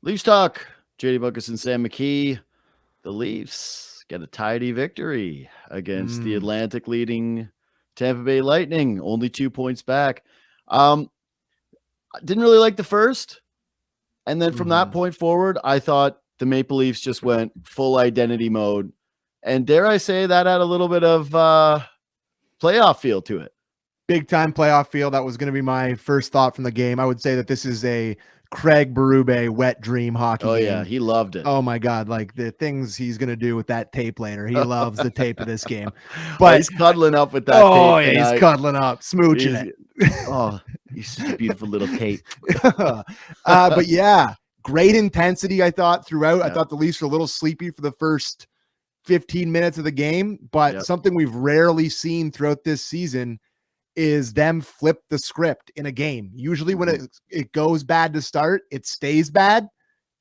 Leafs talk. JD Bunkis and Sam McKee. The Leafs get a tidy victory against the Atlantic leading Tampa Bay Lightning. Only 2 points back. I didn't really like the first. And then from that point forward, I thought the Maple Leafs just went full identity mode. And dare I say that had a little bit of playoff feel to it. Big time playoff feel. That was going to be my first thought from the game. I would say that this is a Craig Berube wet dream hockey game. Yeah, he loved it. Oh my God, like the things he's going to do with that tape later. He loves the tape of this game. But he's cuddling up with that tape. Oh, yeah, he's cuddling up, smooching it. He's such a beautiful little tape. But yeah, great intensity, I thought, throughout. I thought the Leafs were a little sleepy for the first 15 minutes of the game, but something we've rarely seen throughout this season is them flip the script in a game. Usually when it goes bad to start, it stays bad.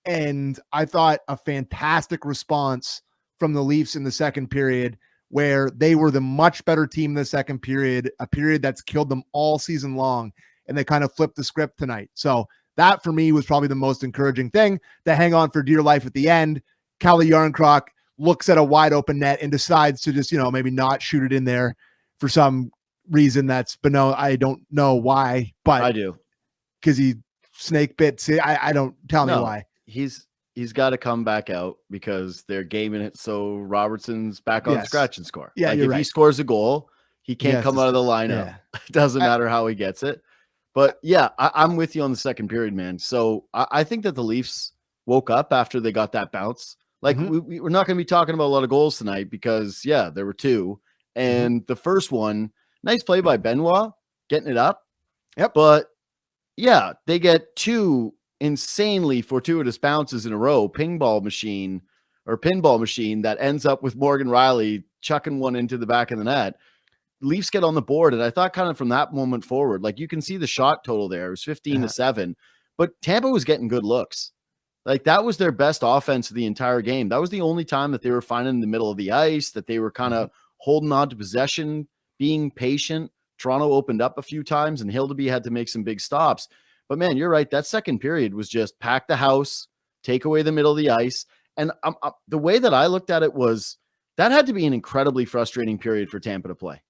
And I thought a fantastic response from the Leafs in the second period, where they were the much better team in the second period, a period that's killed them all season long. And they kind of flipped the script tonight. So that for me was probably the most encouraging thing. To hang on for dear life at the end. Calle Jarnkrok looks at a wide open net and decides to just, maybe not shoot it in there for some reason that's below. I don't know why, but I do, because he snake bit. See, I don't tell me why. He's got to come back out because they're gaming it. So Robertson's back on scratch and score. Yeah, if he scores a goal, he can't come out of the lineup. Yeah. It doesn't matter how he gets it. But yeah, I'm with you on the second period, man. So I think that the Leafs woke up after they got that bounce. Like we're not going to be talking about a lot of goals tonight because there were two, and the first one. Nice play by Benoit, getting it up. Yep. But, they get two insanely fortuitous bounces in a row, pinball machine that ends up with Morgan Rielly chucking one into the back of the net. Leafs get on the board, and I thought kind of from that moment forward, like you can see the shot total there. It was 15-7, but Tampa was getting good looks. Like that was their best offense of the entire game. That was the only time that they were finding the middle of the ice, that they were kind of holding on to possession, being patient. Toronto opened up a few times and Hildeby had to make some big stops. But man, you're right. That second period was just pack the house, take away the middle of the ice. And the way that I looked at it was that had to be an incredibly frustrating period for Tampa to play.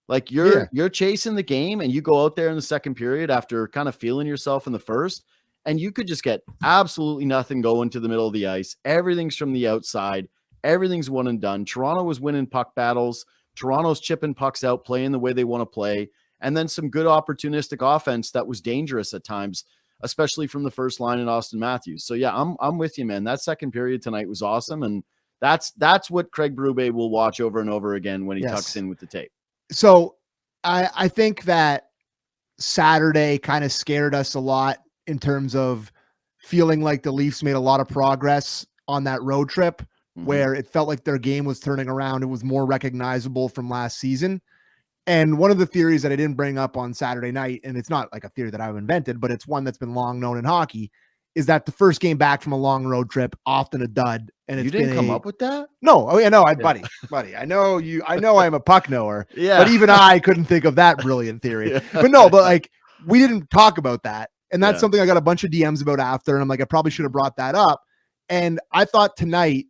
Like you're chasing the game and you go out there in the second period after kind of feeling yourself in the first, and you could just get absolutely nothing going to the middle of the ice. Everything's from the outside. Everything's one and done. Toronto was winning puck battles. Toronto's chipping pucks out, playing the way they want to play, and then some good opportunistic offense that was dangerous at times, especially from the first line in Austin Matthews. So yeah, I'm with you, man. That second period tonight was awesome, and that's what Craig Berube will watch over and over again when he tucks in with the tape. So I think that Saturday kind of scared us a lot in terms of feeling like the Leafs made a lot of progress on that road trip, where it felt like their game was turning around. It was more recognizable from last season. And one of the theories that I didn't bring up on Saturday night, and it's not like a theory that I've invented, but it's one that's been long known in hockey, is that the first game back from a long road trip, often a dud. And you didn't come up with that? No. Oh yeah, no, buddy. I know you, I know I'm a puck knower, but even I couldn't think of that brilliant theory. But like we didn't talk about that. And that's something I got a bunch of DMs about after. And I'm like, I probably should have brought that up. And I thought tonight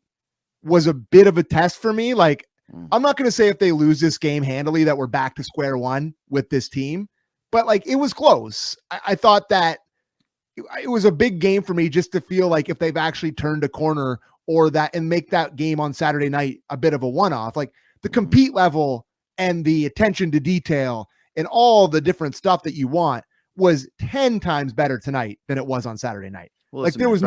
was a bit of a test for me. Like, I'm not going to say if they lose this game handily that we're back to square one with this team, but like it was close. I thought that it was a big game for me just to feel like if they've actually turned a corner or that and make that game on Saturday night a bit of a one-off. Like the compete level and the attention to detail and all the different stuff that you want was 10 times better tonight than it was on Saturday night. Well, like there was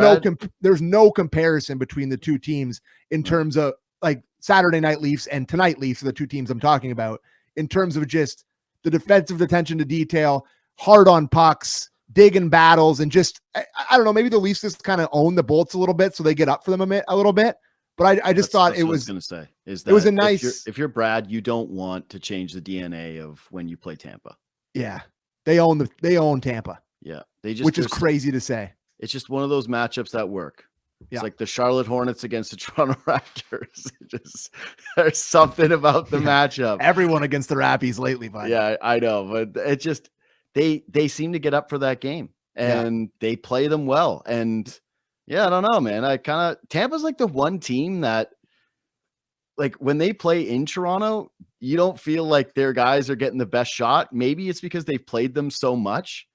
there's no comparison between the two teams in terms of like Saturday night Leafs and tonight Leafs are the two teams I'm talking about in terms of just the defensive attention to detail, hard on pucks, digging battles, and just, I don't know, maybe the Leafs just kind of own the Bolts a little bit so they get up for them a little bit. But I just thought it was going to say is that it was a nice. If you're Brad, you don't want to change the DNA of when you play Tampa. Yeah, they own Tampa. Yeah, which is crazy to say. It's just one of those matchups that work. It's like the Charlotte Hornets against the Toronto Raptors. There's something about the matchup. Everyone against the Rappies lately, buddy. Yeah, I know, but it just they seem to get up for that game and they play them well. And Yeah, I don't know, man. Tampa's like the one team that, like, when they play in Toronto, you don't feel like their guys are getting the best shot. Maybe it's because they've played them so much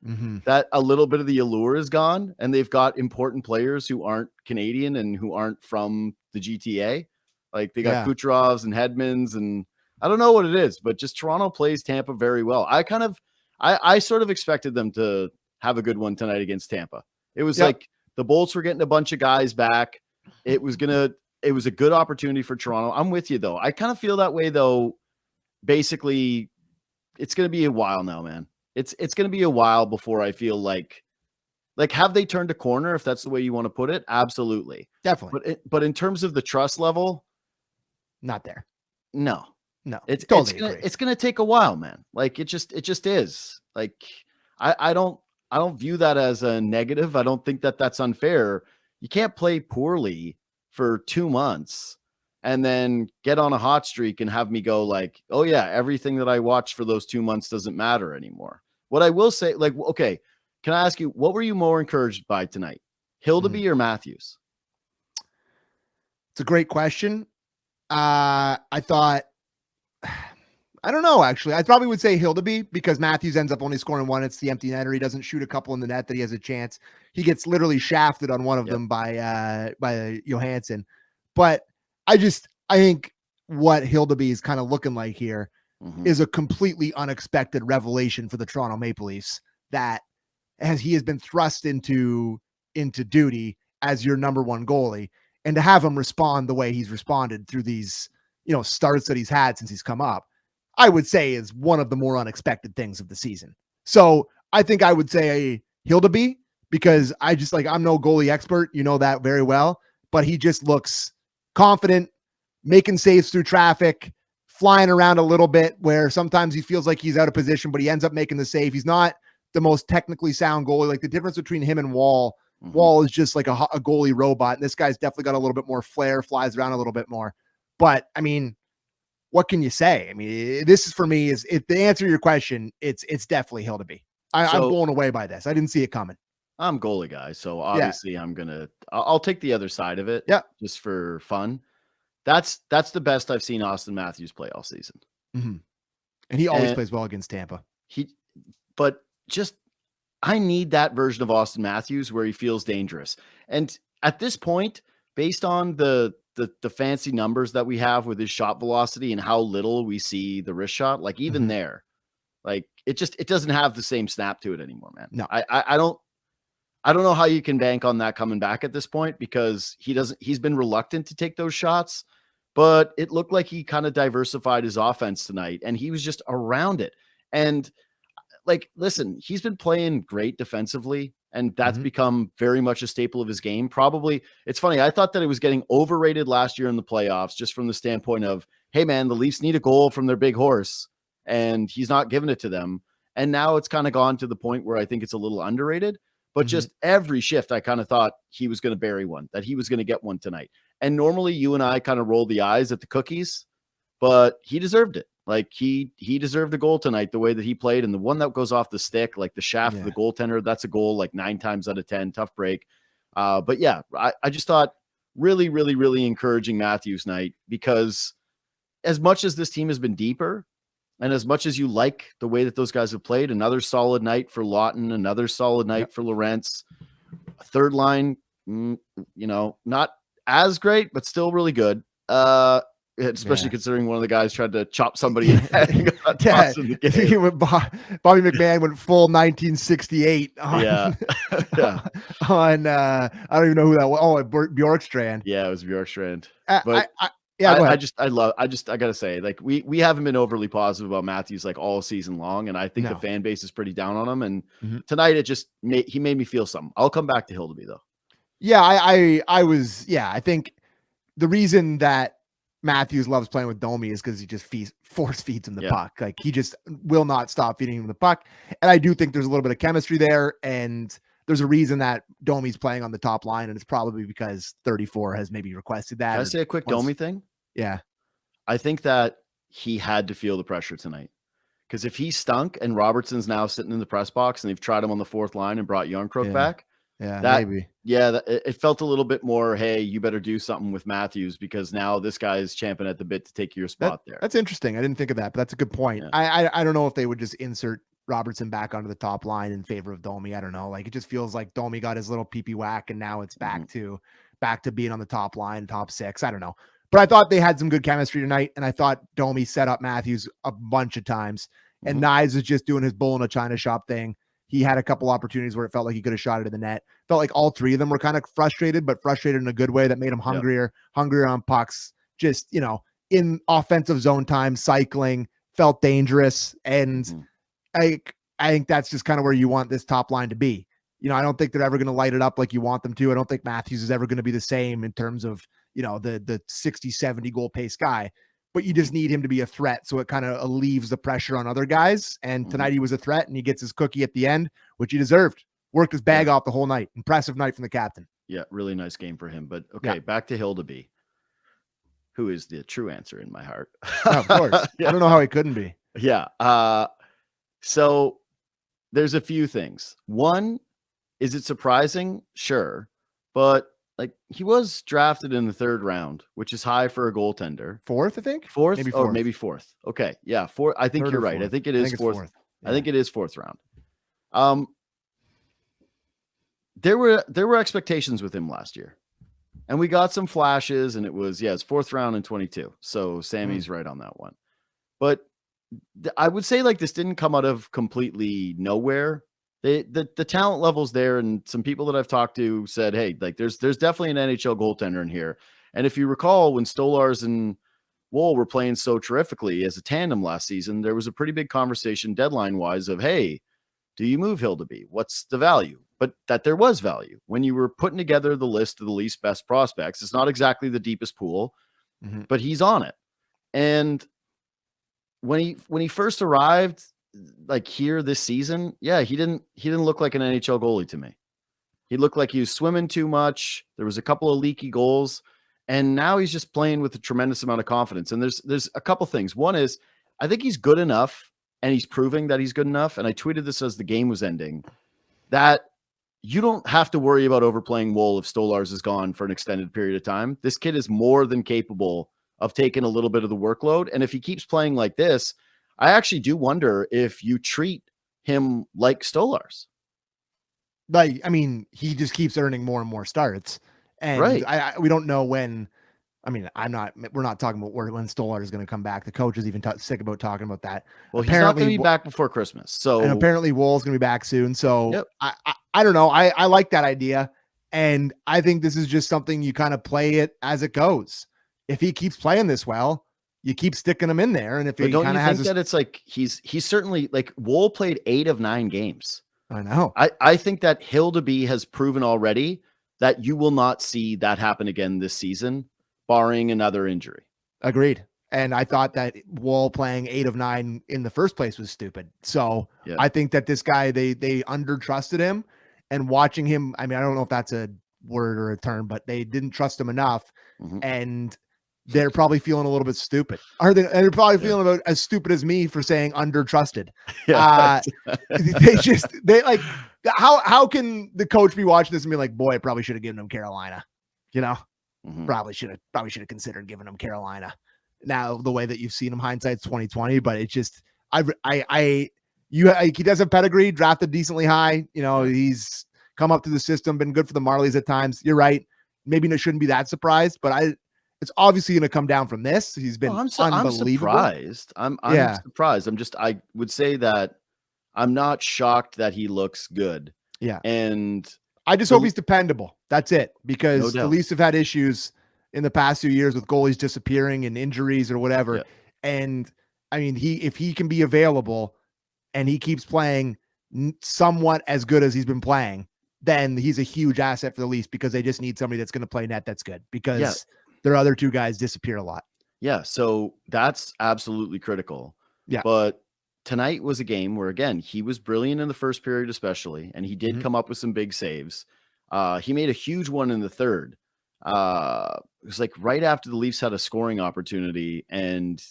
that a little bit of the allure is gone, and they've got important players who aren't Canadian and who aren't from the GTA. Like, they got Kucherovs and Hedmans, and I don't know what it is, but just Toronto plays Tampa very well. I sort of expected them to have a good one tonight against Tampa. It was like the Bolts were getting a bunch of guys back. It was a good opportunity for Toronto. I'm with you, though. I kind of feel that way, though. Basically, it's going to be a while now, man. It's going to be a while before I feel like have they turned a corner, if that's the way you want to put it? Absolutely. Definitely. But in terms of the trust level, not there. No. It's going to take a while, man. Like, it just is. Like, I don't view that as a negative. I don't think that that's unfair. You can't play poorly for 2 months and then get on a hot streak and have me go like, oh yeah, everything that I watched for those 2 months doesn't matter anymore. What I will say, like, okay, can I ask you, what were you more encouraged by tonight? Hildeby or Matthews? It's a great question. I thought, I don't know, actually. I probably would say Hildeby because Matthews ends up only scoring one. It's the empty netter. He doesn't shoot a couple in the net that he has a chance. He gets literally shafted on one of them by Johansson. But I think what Hildeby is kind of looking like here is a completely unexpected revelation for the Toronto Maple Leafs, that as he has been thrust into duty as your number one goalie, and to have him respond the way he's responded through these, starts that he's had since he's come up, I would say is one of the more unexpected things of the season. So I think I would say Hildeby, because I'm no goalie expert, that very well, but he just looks confident, making saves through traffic, flying around a little bit where sometimes he feels like he's out of position, but he ends up making the save. He's not the most technically sound goalie. Like, the difference between him and Wall is just like a goalie robot. And this guy's definitely got a little bit more flair, flies around a little bit more. But I mean, what can you say? I mean, this is, for me, if to answer your question, it's definitely Hildeby. I'm blown away by this. I didn't see it coming. I'm goalie guy, so obviously I'll take the other side of it. Yeah, just for fun. That's the best I've seen Austin Matthews play all season. And he always plays well against Tampa. But I need that version of Austin Matthews where he feels dangerous. And at this point, based on the fancy numbers that we have with his shot velocity and how little we see the wrist shot, like, even there, like, it doesn't have the same snap to it anymore, man. No, I don't know how you can bank on that coming back at this point, because he's been reluctant to take those shots, but it looked like he kind of diversified his offense tonight, and he was just around it. And, like, listen, he's been playing great defensively, and that's become very much a staple of his game. Probably, it's funny, I thought that it was getting overrated last year in the playoffs, just from the standpoint of, hey man, the Leafs need a goal from their big horse, and he's not giving it to them. And now it's kind of gone to the point where I think it's a little underrated. But just every shift, I kind of thought he was going to bury one, that he was going to get one tonight. And normally you and I kind of roll the eyes at the cookies, but he deserved it. Like, he deserved a goal tonight, the way that he played. And the one that goes off the stick, like the shaft of the goaltender, that's a goal like 9 times out of 10, tough break. But yeah, I just thought really, really, really encouraging Matthews night, because as much as this team has been deeper, and as much as you like the way that those guys have played, another solid night for Lawton, another solid night for Lorentz, third line, not as great, but still really good. Especially considering one of the guys tried to chop somebody in the head. Bobby McMahon went full 1968 on, on I don't even know who that was. Oh, Bjorkstrand. Yeah, it was Bjorkstrand. But I gotta say, like, we haven't been overly positive about Matthews like all season long, and I think the fan base is pretty down on him. And tonight he made me feel something. I'll come back to Hildeby though. Yeah, I think the reason that Matthews loves playing with Domi is because he just force feeds him the puck. Like, he just will not stop feeding him the puck. And I do think there's a little bit of chemistry there, and there's a reason that Domi's playing on the top line, and it's probably because 34 has maybe requested that. Can I say a quick Domi thing? Yeah. I think that he had to feel the pressure tonight, because if he stunk and Robertson's now sitting in the press box and they've tried him on the fourth line and brought Yarncroke back, Yeah, that, maybe. Yeah, it felt a little bit more, hey, you better do something with Matthews because now this guy is champing at the bit to take your spot there. That's interesting. I didn't think of that, but that's a good point. Yeah. I don't know if they would just insert Robertson back onto the top line in favor of Domi. I don't know. Like, it just feels like Domi got his little pee-pee whack, and now it's back to being on the top line, top six. I don't know. But I thought they had some good chemistry tonight, and I thought Domi set up Matthews a bunch of times. And Knies is just doing his bull in a china shop thing. He had a couple opportunities where it felt like he could have shot it in the net. Felt like all three of them were kind of frustrated, but frustrated in a good way that made him hungrier on pucks. Just, in offensive zone time, cycling, felt dangerous. And I think that's just kind of where you want this top line to be. I don't think they're ever going to light it up like you want them to. I don't think Matthews is ever going to be the same in terms of, the 60, 70 goal pace guy, but you just need him to be a threat. So it kind of alleviates the pressure on other guys. And tonight he was a threat, and he gets his cookie at the end, which he deserved. Worked his bag off the whole night. Impressive night from the captain. Yeah, really nice game for him. But okay, back to Hildeby, who is the true answer in my heart. Of course. I don't know how he couldn't be. Yeah. So there's a few things. One, is it surprising? Sure. But like, he was drafted in the 3rd round, which is high for a goaltender. 4th, I think. Fourth, maybe 4th. or maybe 4th. Okay, yeah, 4th. I think you're right. 4th. I think it is 4th. Yeah. I think it is 4th round. There were expectations with him last year, and we got some flashes, and it was it's 4th round in 22. So Sammy's right on that one. But I would say, like, this didn't come out of completely nowhere. The talent level's there, and some people that I've talked to said, hey, like, there's definitely an NHL goaltender in here. And if you recall, when Stolarz and Woll were playing so terrifically as a tandem last season, there was a pretty big conversation deadline wise of, hey, do you move Hildeby? What's the value? But that there was value when you were putting together the list of the least best prospects. It's not exactly the deepest pool, but he's on it. And when he first arrived, like, here this season, he didn't look like an NHL goalie to me. He looked like he was swimming too much. There was a couple of leaky goals, and now he's just playing with a tremendous amount of confidence. And there's a couple things. One is, I think he's good enough, and he's proving that he's good enough. And I tweeted this as the game was ending, that you don't have to worry about overplaying Woll if Stolarz is gone for an extended period of time. This kid is more than capable of taking a little bit of the workload. And if he keeps playing like this, I actually do wonder if you treat him like Stolarz. Like, I mean, he just keeps earning more and more starts. And we don't know when. I mean, we're not talking about when Stolarz is going to come back. The coach is even sick about talking about that. Well, apparently, he's not going to be back before Christmas. And apparently Woll's going to be back soon. So I don't know. I like that idea. And I think this is just something you kind of play it as it goes. If he keeps playing this well, you keep sticking him in there. And if he kind of has that, it's like he's certainly, like, Woll played 8 of 9 games. I know. I think that Hildeby has proven already that you will not see that happen again this season, barring another injury. Agreed. And I thought that Woll playing 8 of 9 in the first place was stupid. So I think that this guy, they under trusted him, and watching him. I mean, I don't know if that's a word or a term, but they didn't trust him enough. And they're probably feeling a little bit stupid. And they're probably feeling about as stupid as me for saying under trusted. How can the coach be watching this and be like, boy, I probably should have given him Carolina, probably should have considered giving him Carolina. Now, the way that you've seen him, hindsight's 2020, but it's just, he does have pedigree, drafted decently high. He's come up to the system, been good for the Marlies at times. You're right. Maybe I shouldn't be that surprised, but it's obviously going to come down from this. He's been unbelievable. I'm surprised. I would say that I'm not shocked that he looks good. Yeah. And I just hope he's dependable. That's it. Because the Leafs have had issues in the past few years with goalies disappearing and injuries or whatever. Yeah. And I mean, if he can be available and he keeps playing somewhat as good as he's been playing, then he's a huge asset for the Leafs, because they just need somebody that's going to play net that's good, because their other two guys disappear a lot. Yeah. So that's absolutely critical. Yeah. But tonight was a game where, again, he was brilliant in the first period, especially, and he did come up with some big saves. He made a huge one in the third. It was like right after the Leafs had a scoring opportunity and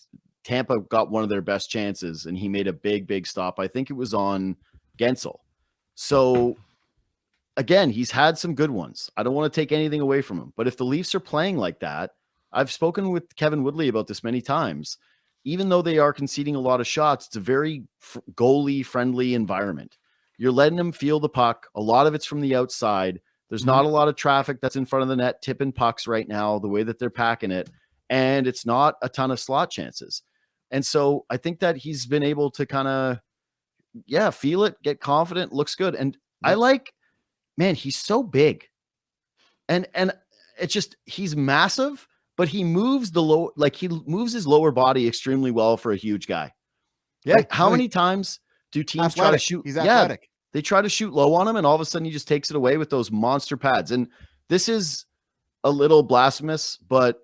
Tampa got one of their best chances, and he made a big, big stop. I think it was on Gensel. So again, he's had some good ones. I don't want to take anything away from him. But if the Leafs are playing like that, I've spoken with Kevin Woodley about this many times. Even though they are conceding a lot of shots, it's a very goalie-friendly environment. You're letting them feel the puck. A lot of it's from the outside. There's not a lot of traffic that's in front of the net tipping pucks right now, the way that they're packing it. And it's not a ton of slot chances. And so I think that he's been able to kind of, feel it, get confident, looks good. And I like, man, he's so big. And it's just, he's massive, but he moves he moves his lower body extremely well for a huge guy. Yeah. Like, how many times do teams try to shoot? He's athletic. They try to shoot low on him, and all of a sudden he just takes it away with those monster pads. And this is a little blasphemous, but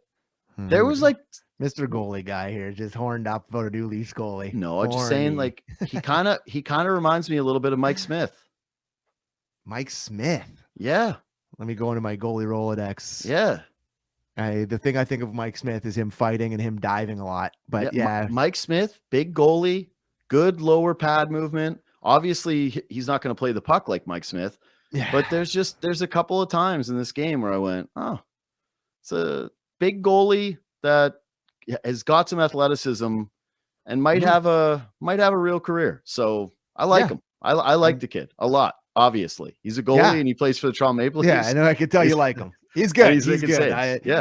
there was like Mr. Goalie guy here, just horned up about a new Leafs goalie. No, I'm just saying, like, he kind of reminds me a little bit of Mike Smith. Mike Smith. Yeah. Let me go into my goalie Rolodex. Yeah. The thing I think of Mike Smith is him fighting and him diving a lot. But Mike Smith, big goalie, good lower pad movement. Obviously, he's not going to play the puck like Mike Smith. Yeah. But there's a couple of times in this game where I went, oh, it's a big goalie that has got some athleticism and might have a real career. So I like him. I like the kid a lot. Obviously, he's a goalie and he plays for the Toronto Maple Leafs. Yeah, I know. I can tell you like him. He's good. He's good.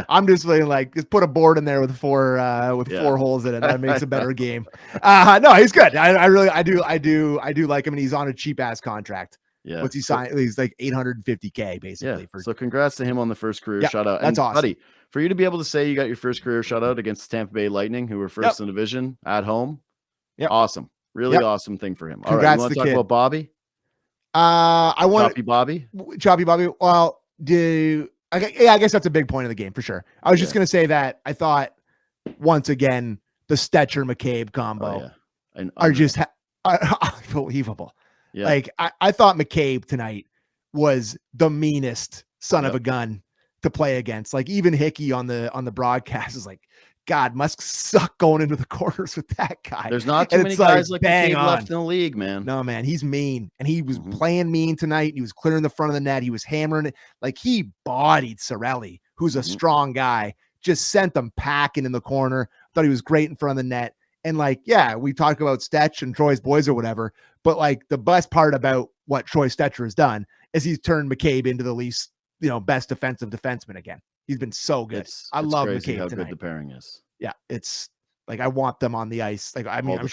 I'm just feeling like just put a board in there with four holes in it. That makes a better game. No, he's good. I do like him, and he's on a cheap ass contract. Yeah. What's he signed? He's like $850K basically. So congrats to him on the first career shutout. That's awesome. Buddy, for you to be able to say you got your first career shutout against the Tampa Bay Lightning, who were first in the division at home. Yeah. Awesome. Really awesome thing for him. Congrats, all right. You want to talk about Bobby? I want Choppy Bobby. Well, I guess that's a big point of the game for sure. I was just going to say that I thought once again, the Stetcher McCabe combo are just unbelievable. Yeah. Like I thought McCabe tonight was the meanest son of a gun to play against. Like even Hickey on the broadcast is like, God, must suck going into the corners with that guy. There's not too many guys like McCabe left in the league, man. No, man, he's mean. And he was playing mean tonight. He was clearing the front of the net. He was hammering it. Like he bodied Cirelli, who's a strong guy, just sent them packing in the corner. Thought he was great in front of the net. And like, we talk about Stetch and Troy's boys or whatever, but like the best part about what Troy Stetcher has done is he's turned McCabe into the Leafs, best defensive defenseman again. He's been so good. I love McCabe how tonight. Good the pairing is. Yeah, it's like I want them on the ice. Like I mean, I'm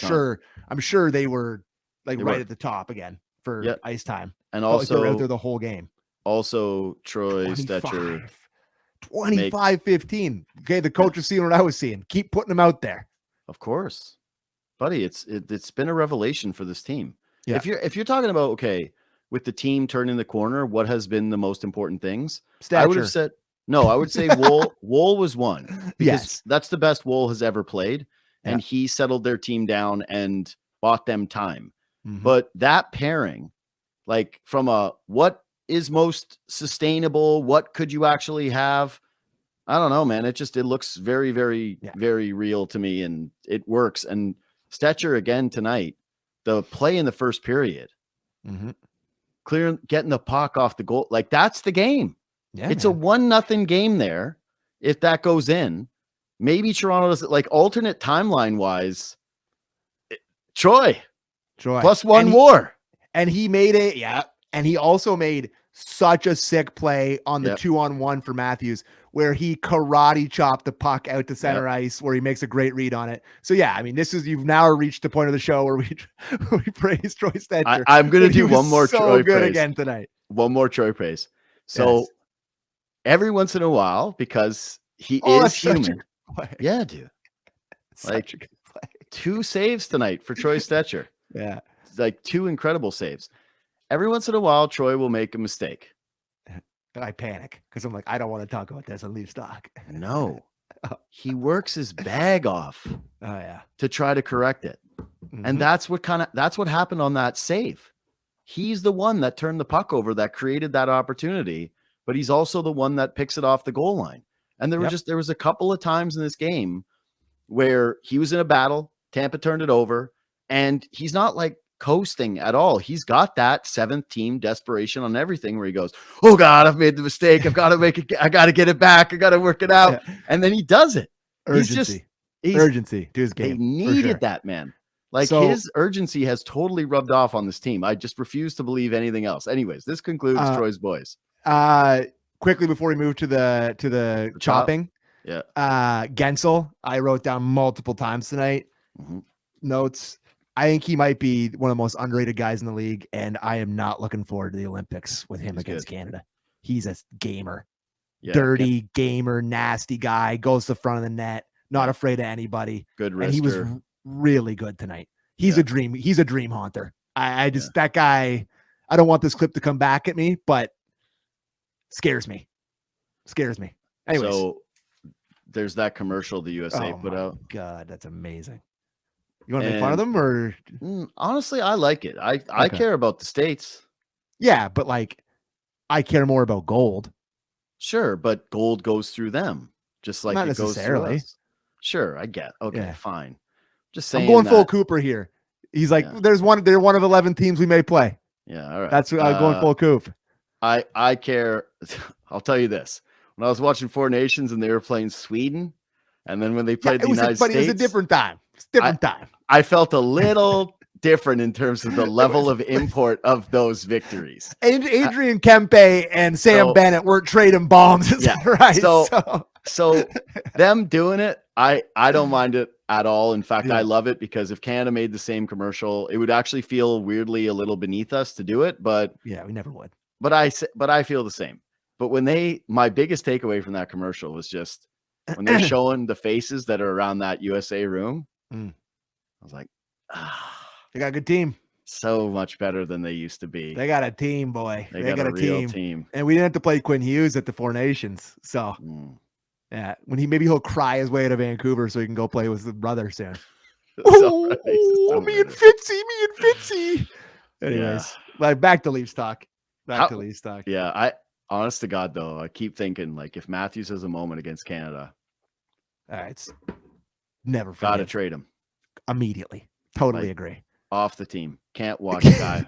sure they were like right at the top again for ice time. And also they're out there the whole game. Also, Troy Stetcher 25-15. Okay, the coach is seeing what I was seeing. Keep putting them out there. Of course, buddy. It's been a revelation for this team. Yeah. If you're talking about with the team turning the corner, what has been the most important things? Stetcher. I would have said. No, I would say Wool was one because that's the best Wool has ever played. And he settled their team down and bought them time. But that pairing, like from what is most sustainable, what could you actually have? I don't know, man. It looks very, very, very real to me and it works. And Stetcher again tonight, the play in the first period, clearing, getting the puck off the goal. Like that's the game. Yeah, it's a 1-0 game there. If that goes in, maybe Toronto does it like alternate timeline wise. Troy plus one more. And he made it. Yeah. And he also made such a sick play on the 2-on-1 for Matthews where he karate chopped the puck out to center ice where he makes a great read on it. So I mean, you've now reached the point of the show where we praise Troy Stetcher. I'm going to do one more Troy good praise again tonight. One more Troy praise. So every once in a while, because he is human. Yeah, dude. Like 2 saves tonight for Troy Stetcher. Yeah. Like 2 incredible saves. Every once in a while, Troy will make a mistake. And I panic because I'm like, I don't want to talk about this on Leaf Stock. No. He works his bag off to try to correct it. And that's what happened on that save. He's the one that turned the puck over that created that opportunity. But he's also the one that picks it off the goal line. And there was a couple of times in this game where he was in a battle, Tampa turned it over, and he's not like coasting at all. He's got that 7th team desperation on everything where he goes, oh God, I've made the mistake. I've got to make it. I got to get it back. I got to work it out. Yeah. And then he does it. Urgency to his game. They needed that, man. Like his urgency has totally rubbed off on this team. I just refuse to believe anything else. Anyways, this concludes Troy's boys. Quickly before we move to the chopping. Yeah. Gensel, I wrote down multiple times tonight. Notes. I think he might be one of the most underrated guys in the league, and I am not looking forward to the Olympics with him against Canada. He's a gamer. Dirty gamer, nasty guy, goes to the front of the net, not afraid of anybody. Good wrister. And he was really good tonight. He's a dream. He's a dream haunter. I just that guy, I don't want this clip to come back at me, but scares me. Anyways. So there's that commercial the USA put out. God, that's amazing. You want to make fun of them, or honestly, I like it. I care about the States. Yeah, but like I care more about gold. Sure, but gold goes through them, just like not it necessarily. Goes through us. Sure, I get. Okay, fine. Just saying. I'm going full Cooper here. He's like, they're one of 11 teams we may play. Yeah, all right. That's I'm going full Coop. I care. I'll tell you this. When I was watching Four Nations and they were playing Sweden, and then when they played the United States, it was a different time. It's a different time. I felt a little different in terms of the level of import of those victories. And Adrian Kempe and Sam Bennett weren't trading bombs. Right. So them doing it, I don't mind it at all. In fact, I love it because if Canada made the same commercial, it would actually feel weirdly a little beneath us to do it. But yeah, we never would. But I feel the same. But when my biggest takeaway from that commercial was just when they're showing the faces that are around that USA room, I was like, they got a good team. So much better than they used to be. They got a team, boy. They got a real team. And we didn't have to play Quinn Hughes at the Four Nations. So yeah, he'll cry his way to Vancouver so he can go play with his brother soon. Me and Fitzy. Anyways, like back to Leafs talk. Yeah, I honest to God though, I keep thinking like if Matthews has a moment against Canada, it's never got to trade him immediately. Totally agree. Off the team. Can't watch a guy.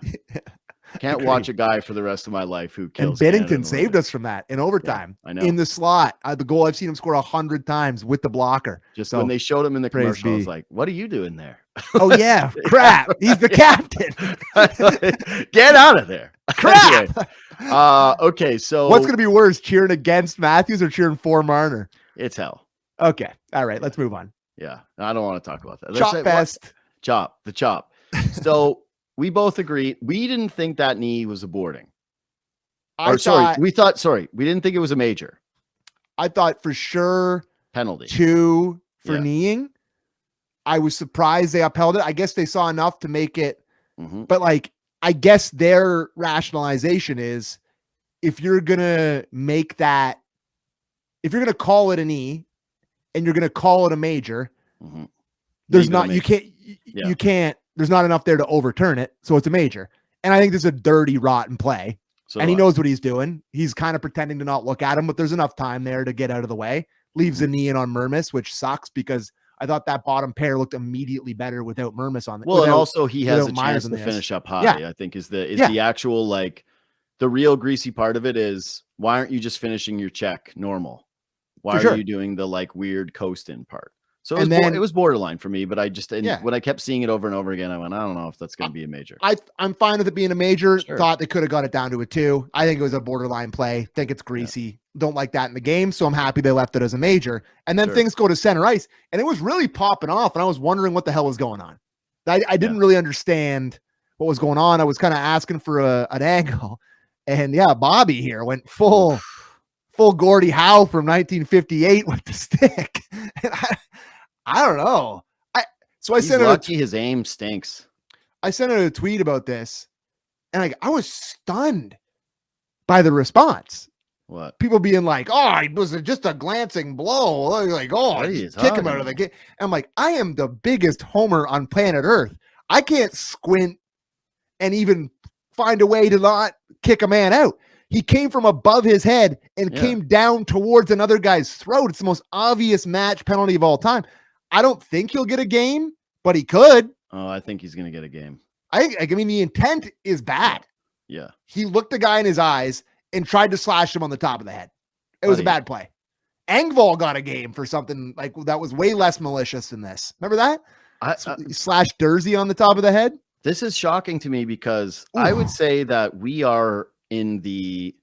Can't watch a guy for the rest of my life who kills. And Binnington saved us from that in overtime. Yeah, I know. In the slot, the goal I've seen him score 100 times with the blocker. Just when they showed him in the commercial, I was like, "What are you doing there?" Oh yeah, crap! He's the captain. Get out of there, crap. Anyway, okay, so what's gonna be worse, cheering against Matthews or cheering for Marner? It's hell. Okay, all right, let's move on. Yeah, I don't want to talk about that. Chop fest. The chop. So we both agree. We didn't think that knee was aborting. We didn't think it was a major. I thought for sure penalty 2 for kneeing. I was surprised they upheld it. I guess they saw enough to make it. But like, I guess their rationalization is if you're going to make that, if you're going to call it a knee and you're going to call it a major, there's not, you can't, there's not enough there to overturn it. So it's a major. And I think this is a dirty, rotten play. And he knows what he's doing. He's kind of pretending to not look at him, but there's enough time there to get out of the way. Leaves a knee in on Mermis, which sucks because I thought that bottom pair looked immediately better without Mermis on it. Well, and also he has a chance to finish up high. Yeah. I think is the actual, like, the real greasy part of it is why aren't you just finishing your check normal? Why are you doing the like weird coast in part? So it was borderline for me, but I just when I kept seeing it over and over again, I went, I don't know if that's going to be a major. I'm fine with it being a major. Sure. Thought they could have got it down to a 2. I think it was a borderline play. Think it's greasy. Yeah. Don't like that in the game, so I'm happy they left it as a major. And then things go to center ice, and it was really popping off, and I was wondering what the hell was going on. I didn't really understand what was going on. I was kind of asking for an angle, and Bobby here went full Gordie Howe from 1958 with the stick. And I don't know. He's lucky his aim stinks. I sent out a tweet about this, and I was stunned by the response. What? People being like, "Oh, it was just a glancing blow." Like, "Oh, kick him out of the game." I'm like, I am the biggest homer on planet Earth. I can't squint and even find a way to not kick a man out. He came from above his head and came down towards another guy's throat. It's the most obvious match penalty of all time. I don't think he'll get a game, but he could. Oh, I think he's going to get a game. I mean, the intent is bad. Yeah. He looked the guy in his eyes and tried to slash him on the top of the head. It was a bad play. Engvall got a game for something like that was way less malicious than this. Remember that? Slash Dursey on the top of the head. This is shocking to me because I would say that we are in the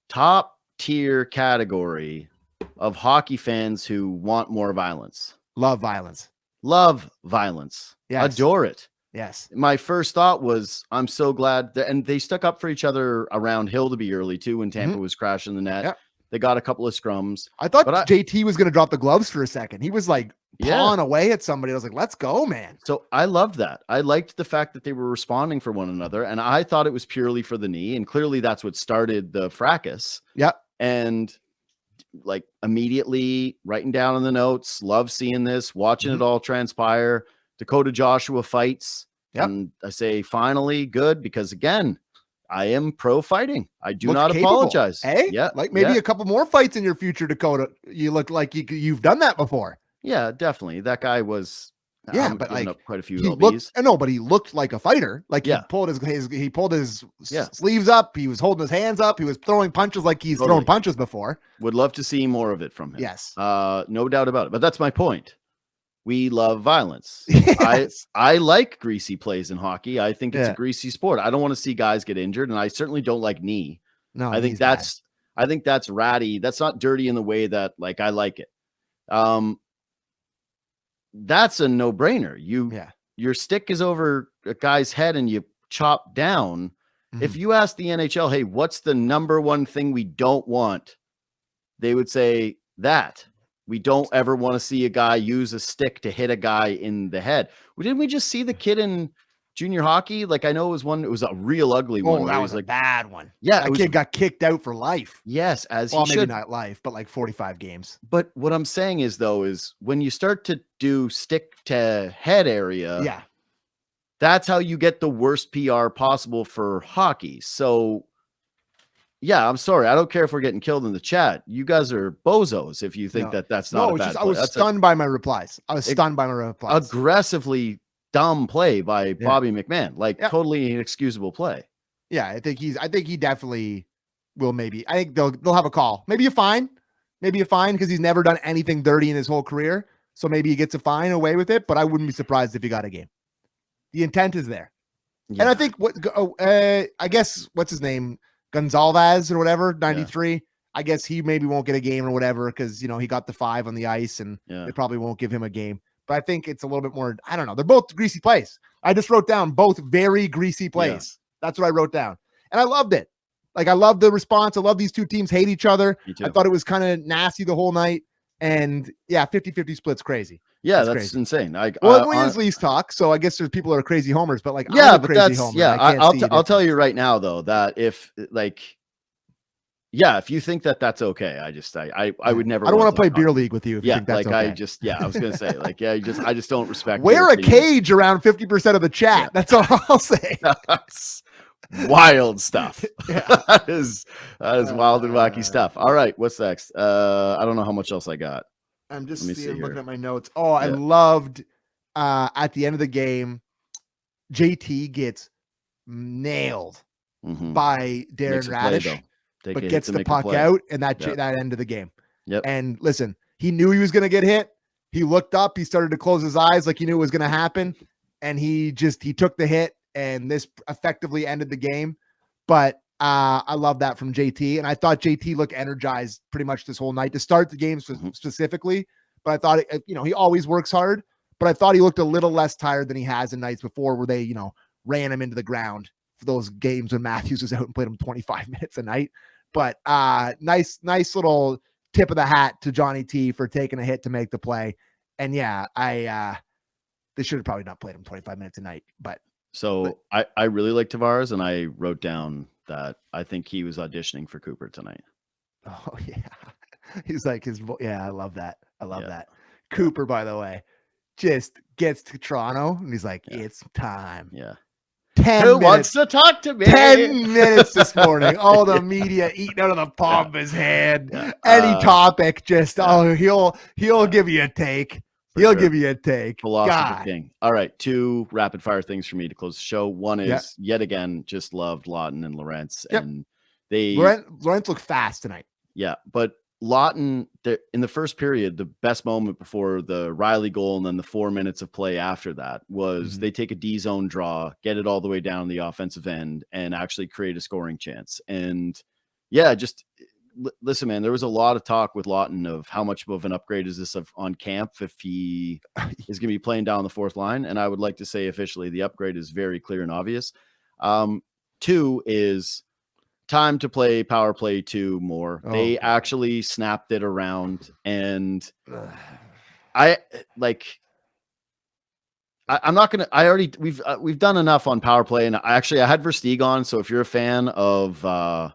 top tier category of hockey fans who want more violence. Love violence. Love violence. Yes. Adore it. Yes. My first thought was, I'm so glad that, and they stuck up for each other around Hildeby early too when Tampa was crashing the net. Yep. They got a couple of scrums. I thought JT was going to drop the gloves for a second. He was like pawing away at somebody. I was like, let's go, man. So I loved that. I liked the fact that they were responding for one another. And I thought it was purely for the knee. And clearly that's what started the fracas. Yep. And like immediately writing down in the notes, love seeing this, watching it all transpire. Dakota Joshua fights. Yep. And I say, finally, good, because again, I am pro fighting. I do not apologize. Hey, yeah, like maybe a couple more fights in your future, Dakota. You look like you've done that before. Yeah, definitely. That guy was. But like up quite a few. He looked like a fighter. Like he pulled his sleeves up. He was holding his hands up. He was throwing punches like he's thrown punches before. Would love to see more of it from him. Yes, no doubt about it. But that's my point. We love violence. Yes. I like greasy plays in hockey. I think it's a greasy sport. I don't want to see guys get injured, and I certainly don't like knee. No, I think that's ratty. That's not dirty in the way that like I like it. That's a no-brainer. Your stick is over a guy's head and you chop down. If you ask the NHL, hey, what's the number one thing we don't want? They would say that. We don't ever want to see a guy use a stick to hit a guy in the head. Didn't we just see the kid in junior hockey? Like, I know it was a real ugly one. Oh, that was like a bad one. Yeah. That kid got kicked out for life. Yes. Maybe not life, but like 45 games. But what I'm saying is when you start to do stick to head area, that's how you get the worst PR possible for hockey. So yeah, I'm sorry. I don't care if we're getting killed in the chat. You guys are bozos if you think that's not a bad play. I was stunned by my replies. Aggressively dumb play by Bobby McMahon. Like totally inexcusable play. Yeah, I think he definitely will maybe. I think they'll have a call. Maybe a fine because he's never done anything dirty in his whole career. So maybe he gets a fine away with it, but I wouldn't be surprised if he got a game. The intent is there. Yeah. And I think I guess what's his name? Gonzalez or whatever, 93. Yeah. I guess he maybe won't get a game or whatever because he got the 5 on the ice and they probably won't give him a game. But I think it's a little bit more. I don't know. They're both greasy plays. I just wrote down both very greasy plays. Yeah. That's what I wrote down, and I loved it. Like I love the response. I love these two teams hate each other. I thought it was kind of nasty the whole night, and 50-50 split's crazy. Yeah, that's crazy. Insane. It is Leafs talk, so I guess there's people that are crazy homers, but like I'm a crazy homer. I'll tell you right now though that if you think that's okay, I would never. I don't want to play beer league with you. If you think that's okay. I was gonna say I just don't respect. Wear a cage around 50% of the chat. Yeah. That's all I'll say. That's wild stuff. that is wild and wacky stuff. All right, what's next? I don't know how much else I got. I'm just looking at my notes. Oh, I loved at the end of the game, JT gets nailed by Darren Radish, but gets the puck out and that end of the game. Yep. And listen, he knew he was going to get hit. He looked up, he started to close his eyes like he knew it was going to happen. And he took the hit and this effectively ended the game. But I love that from JT. And I thought JT looked energized pretty much this whole night to start the game specifically. But I thought, he always works hard, but I thought he looked a little less tired than he has in nights before where they, ran him into the ground for those games when Matthews was out and played him 25 minutes a night. But nice little tip of the hat to Johnny T for taking a hit to make the play. And they should have probably not played him 25 minutes a night, but. I really like Tavares, and I wrote down that I think he was auditioning for Cooper tonight. Oh yeah. He's like I love that. I love that. Cooper, by the way, just gets to Toronto and he's like, it's time. Yeah. 10 Who minutes, wants to talk to me? 10 minutes this morning. All the media eating out of the palm of his hand. Any topic, just he'll give you a take. He'll give you a take. Philosopher King. All right, 2 rapid fire things for me to close the show. One is yet again, just loved Lawton and Lorentz, and Lorentz looked fast tonight. Yeah, but Lawton in the first period, the best moment before the Riley goal and then the 4 minutes of play after that was they take a D zone draw, get it all the way down the offensive end, and actually create a scoring chance. And just listen, man, there was a lot of talk with Lawton of how much of an upgrade is this on camp if he is going to be playing down the fourth line. And I would like to say officially the upgrade is very clear and obvious. 2 is time to play power play 2 more. They actually snapped it around, and I'm not going to, we've done enough on power play, and I had Versteeg on. So if you're a fan of,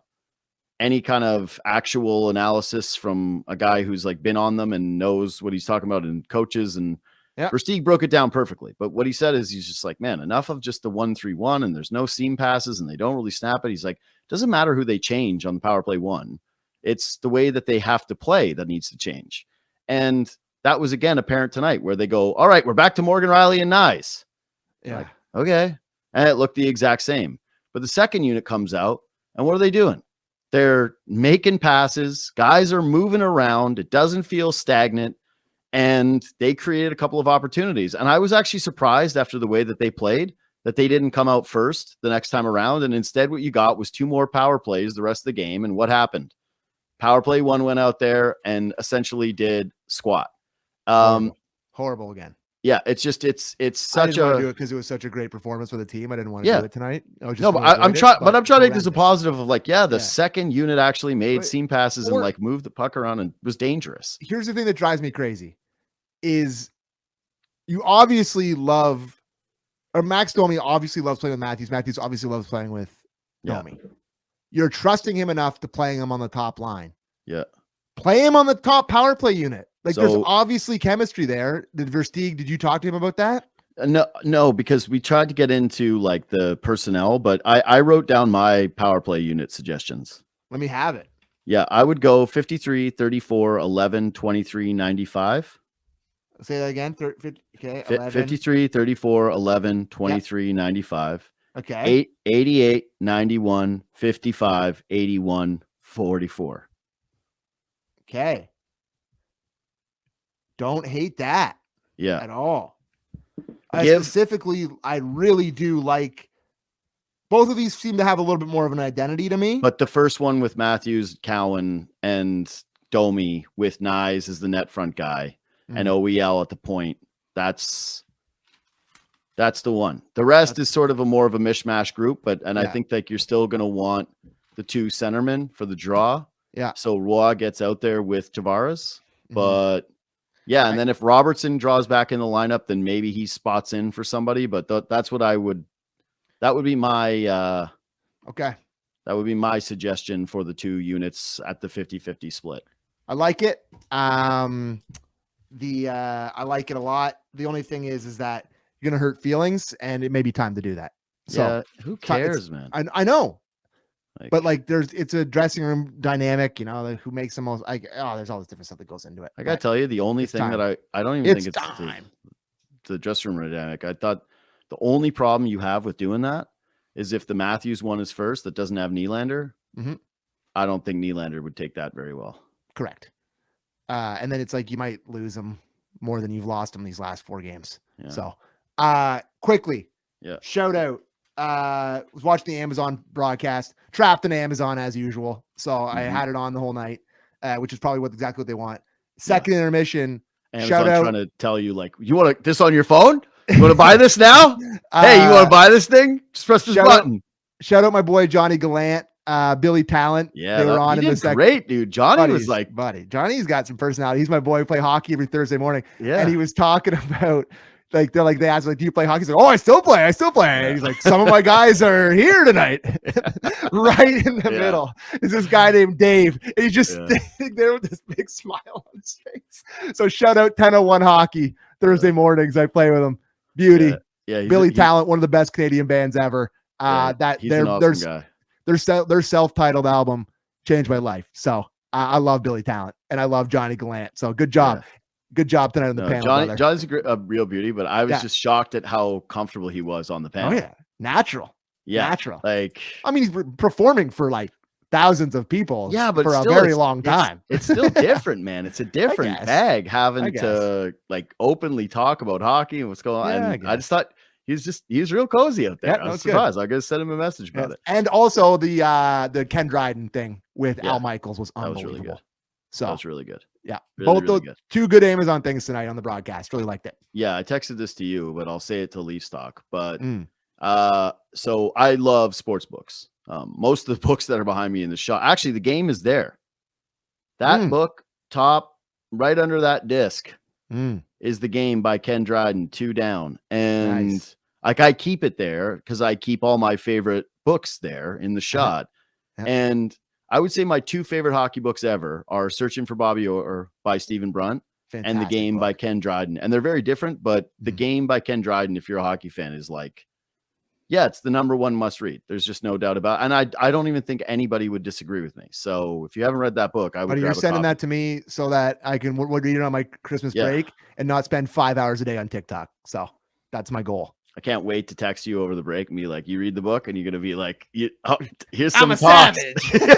any kind of actual analysis from a guy who's like been on them and knows what he's talking about and coaches, and Versteeg broke it down perfectly. But what he said is he's just like, man, enough of just the 1-3-1 and there's no seam passes and they don't really snap it. He's like, doesn't matter who they change on the power play 1. It's the way that they have to play that needs to change. And that was again apparent tonight where they go, all right, we're back to Morgan Riley and Nyes. Yeah. Like, okay. And it looked the exact same. But the second unit comes out, and what are they doing? They're making passes. Guys are moving around. It doesn't feel stagnant. And they created a couple of opportunities. And I was actually surprised after the way that they played that they didn't come out first the next time around. And instead what you got was 2 more power plays the rest of the game. And what happened? Power play 1 went out there and essentially did squat. Horrible again. Yeah, it's just it's such a do it because it was such a great performance for the team. I didn't want to do it tonight. I'm trying to make this a positive of like, the second unit actually made seam passes and like moved the puck around and was dangerous. Here's the thing that drives me crazy is you obviously love, or Max Domi obviously loves playing with Matthews. Matthews obviously loves playing with Domi. You're trusting him enough to playing him on the top line. Yeah. Play him on the top power play unit. Like there's obviously chemistry there. Did you talk to him about that? No, because we tried to get into like the personnel, but I wrote down my power play unit suggestions. Let me have it. Yeah, I would go 53, 34, 11, 23, 95. Say that again. 53, 34, 11, 23, 95. Okay. 88, 91, 55, 81, 44. Okay. Don't hate that. Yeah. At all. Specifically, I really do like both of these seem to have a little bit more of an identity to me. But the first one with Matthews, Cowan, and Domi with Nyes as the net front guy and OEL at the point, that's the one. The rest is sort of a more of a mishmash group, but I think like you're still going to want the 2 centermen for the draw. Yeah. So Roy gets out there with Tavares, but and then if Robertson draws back in the lineup, then maybe he spots in for somebody. But that's what that would be my that would be my suggestion for the 2 units at the 50-50 split. I like it. I like it a lot. The only thing is that you're gonna hurt feelings, and it may be time to do that. So who cares, man? I know. But like it's a dressing room dynamic, who makes the most there's all this different stuff that goes into it. I gotta tell you, the only thing that I don't even think it's the dressing room dynamic. I thought the only problem you have with doing that is if the Matthews one is first that doesn't have Nylander. I don't think Nylander would take that very well. Correct. And then it's like you might lose him more than you've lost him these last 4 games. Yeah. So quickly, shout out. Was watching the Amazon broadcast, trapped in Amazon as usual. So I had it on the whole night, which is probably exactly what they want. Second intermission. Amazon shout out, trying to tell you like, you want this on your phone? You want to buy this now? Hey, you want to buy this thing? Just press this button. Shout out my boy Johnny Gallant, Billy Talent. Yeah, they were on in the second. Great, dude. Johnny was like, buddy. Johnny's got some personality. He's my boy. We play hockey every Thursday morning. Yeah, and he was talking about. Like they asked, like, do you play hockey? He's like, oh, I still play. And he's like, some of my guys are here tonight. Right in the middle is this guy named Dave. And he's just standing there with this big smile on his face. So shout out 1001 Hockey Thursday mornings. I play with him. Beauty. Yeah. Billy Talent, one of the best Canadian bands ever. He's an awesome guy. Their self-titled album changed my life. So I love Billy Talent and I love Johnny Gallant. So good job. good job tonight on the panel. Johnny's a real beauty, but I was just shocked at how comfortable he was on the panel. Oh yeah, natural. Like, I mean, he's performing for like thousands of people. Yeah, but for a very long time. It's still different, man. It's a different bag having to like openly talk about hockey and what's going on. And I just thought he's real cozy out there. I was surprised. I gotta send him a message about it. And also the Ken Dryden thing with Al Michaels was unbelievable. That was really good. So that was really good. Yeah, both those two good Amazon things tonight on the broadcast. Really liked it. Yeah, I texted this to you, but I'll say it to Leafs Talk. But so I love sports books. Most of the books that are behind me in the shot, actually, the game is there. That book, top right under that disc, is The Game by Ken Dryden, 2 Down. And like I keep it there because I keep all my favorite books there in the shot. And I would say my 2 favorite hockey books ever are Searching for Bobby Orr by Stephen Brunt and The Game by Ken Dryden. And they're very different, but The Game by Ken Dryden, if you're a hockey fan, is like, it's the #1 must read. There's just no doubt about it. And I don't even think anybody would disagree with me. So if you haven't read that book, I would. But you're sending that to me so that I can read it on my Christmas break and not spend 5 hours a day on TikTok. So that's my goal. I can't wait to text you over the break and be like, you read the book, and you're going to be like, here's I'm some a talks. savage.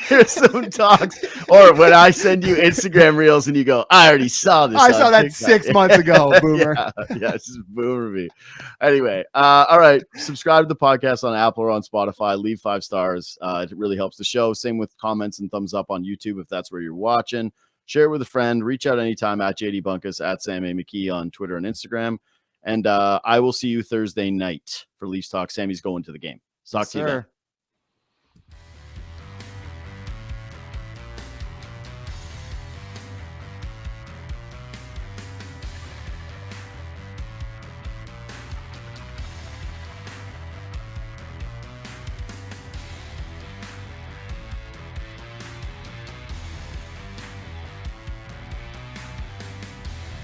Here's some talks. Or when I send you Instagram reels and you go, I already saw this. I saw that TikTok 6 months ago, boomer. This is boomer me. Anyway, all right. Subscribe to the podcast on Apple or on Spotify. Leave 5 stars. It really helps the show. Same with comments and thumbs up on YouTube if that's where you're watching. Share it with a friend. Reach out anytime at JD Bunkis, at Sam A. McKee on Twitter and Instagram. And I will see you Thursday night for Leafs Talk. Sammy's going to the game. Talk to you then.